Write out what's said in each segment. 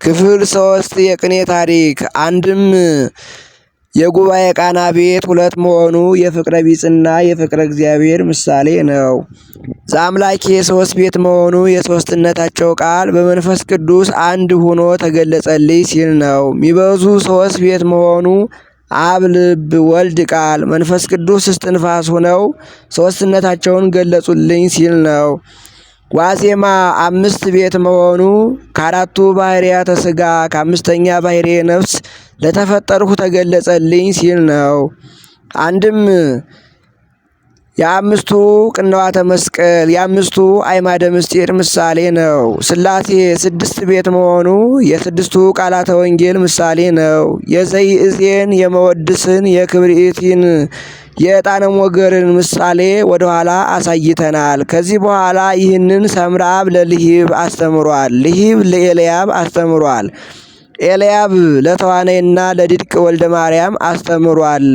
ክፍል 3 የቅኔ ታሪክ። አንድም የጉባኤ ቃና ቤት ሁለት መሆኑ የፍቅረ ቢጽና የፍቅረ እግዚአብሔር ምሳሌ ነው። ዘአምላኬ ሶስት ቤት መሆኑ የሶስትነታቸው ቃል በመንፈስ ቅዱስ አንድ ሆኖ ተገለጸልኝ ሲል ነው። ሚበዙ ሶስት ቤት መሆኑ አብ፣ ልብ፣ ወልድ ቃል መንፈስ ቅዱስ እስትንፋስ ሆነው ሶስትነታቸውን ገለጹልኝ ሲል ነው። ዋዜማ አምስት ቤት መሆኑ ከአራቱ ባህርያተ ሥጋ ከአምስተኛ ባህርየ ነፍስ ለተፈጠርሁ ተገለጸልኝ ሲል ነው። አንድም የአምስቱ ቅንዋተ መስቀል የአምስቱ አዕማደ ምስጢር ምሳሌ ነው። ሥላሴ ስድስት ቤት መሆኑ የስድስቱ ቃላተ ወንጌል ምሳሌ ነው። የዘይእዜን የመወድስን የክብርኢቲን የዕጣነ ሞገርን ምሳሌ ወደኋላ አሳይተናል። ከዚህ በኋላ ይህንን ሰምራብ ለልሂብ አስተምሯል። ልሂብ ለኤልያብ አስተምሯል። ኤልያብ ለተዋናይና ለድድቅ ወልደ ማርያም አስተምሯል።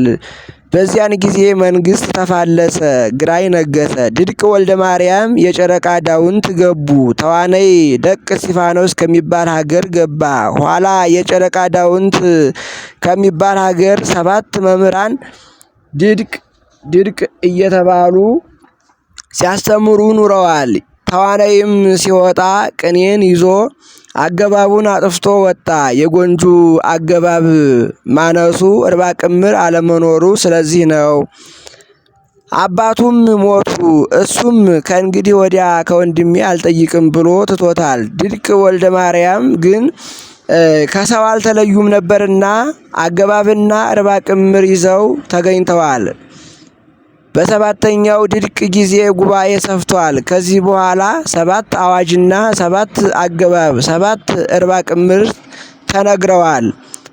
በዚያን ጊዜ መንግስት ተፋለሰ፣ ግራኝ ነገሰ። ድድቅ ወልደ ማርያም የጨረቃ ዳውንት ገቡ። ተዋናይ ደቅ እስጢፋኖስ ከሚባል ሀገር ገባ። ኋላ የጨረቃ ዳውንት ከሚባል ሀገር 7 መምህራን ድድቅ እየተባሉ ሲያስተምሩ ኑረዋል። ተዋናይም ሲወጣ ቅኔን ይዞ አገባቡን አጥፍቶ ወጣ። የጎንጁ አገባብ ማነሱ እርባ ቅምር አለመኖሩ ስለዚህ ነው። አባቱም ሞቱ። እሱም ከእንግዲህ ወዲያ ከወንድሜ አልጠይቅም ብሎ ትቶታል። ድድቅ ወልደ ማርያም ግን ከሰው አልተለዩም ነበርና አገባብና እርባ ቅምር ይዘው ተገኝተዋል። በሰባተኛው ድድቅ ጊዜ ጉባኤ ሰፍቷል። ከዚህ በኋላ 7 አዋጅና 7 አገባብ 7 እርባ ቅምር ተነግረዋል።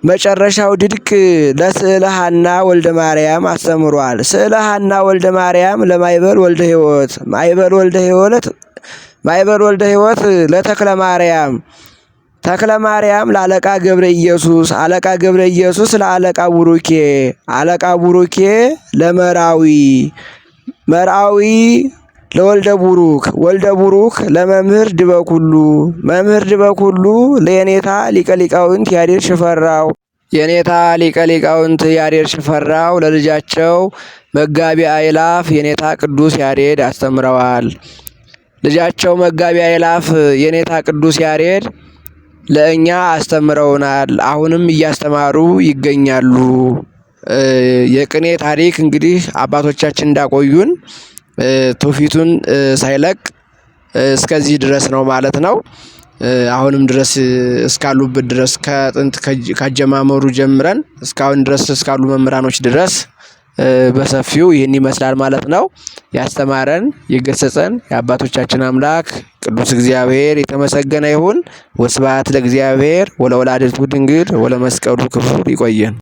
መጨረሻው ድድቅ ለስዕለ ሐና ወልደ ማርያም አስተምሯል። ስዕለ ሐና ወልደ ማርያም ለማይበል ወልደ ሕይወት፣ ማይበል ወልደ ሕይወት ለተክለ ማርያም፣ ተክለ ማርያም ለአለቃ ገብረ ኢየሱስ፣ አለቃ ገብረ ኢየሱስ ለአለቃ ቡሩኬ፣ አለቃ ቡሩኬ ለመራዊ፣ መርአዊ ለወልደ ቡሩክ፣ ወልደ ቡሩክ ለመምህር ድበኩሉ፣ መምህር ድበኩሉ ለየኔታ ሊቀ ሊቃውንት ያሬድ ሽፈራው፣ የኔታ ሊቀ ሊቃውንት ያሬድ ሽፈራው ለልጃቸው መጋቢ አእላፍ የኔታ ቅዱስ ያሬድ አስተምረዋል። ልጃቸው መጋቢ አእላፍ የኔታ ቅዱስ ያሬድ ለእኛ አስተምረውናል። አሁንም እያስተማሩ ይገኛሉ። የቅኔ ታሪክ እንግዲህ አባቶቻችን እንዳቆዩን ትውፊቱን ሳይለቅ እስከዚህ ድረስ ነው ማለት ነው። አሁንም ድረስ እስካሉበት ድረስ ከጥንት ካጀማመሩ ጀምረን እስካሁን ድረስ እስካሉ መምህራኖች ድረስ በሰፊው ይህን ይመስላል ማለት ነው። ያስተማረን የገሰጸን የአባቶቻችን አምላክ ቅዱስ እግዚአብሔር የተመሰገነ ይሁን። ወስብሐት ለእግዚአብሔር ወለወላዲቱ ድንግል ወለመስቀሉ ክቡር። ይቆየን።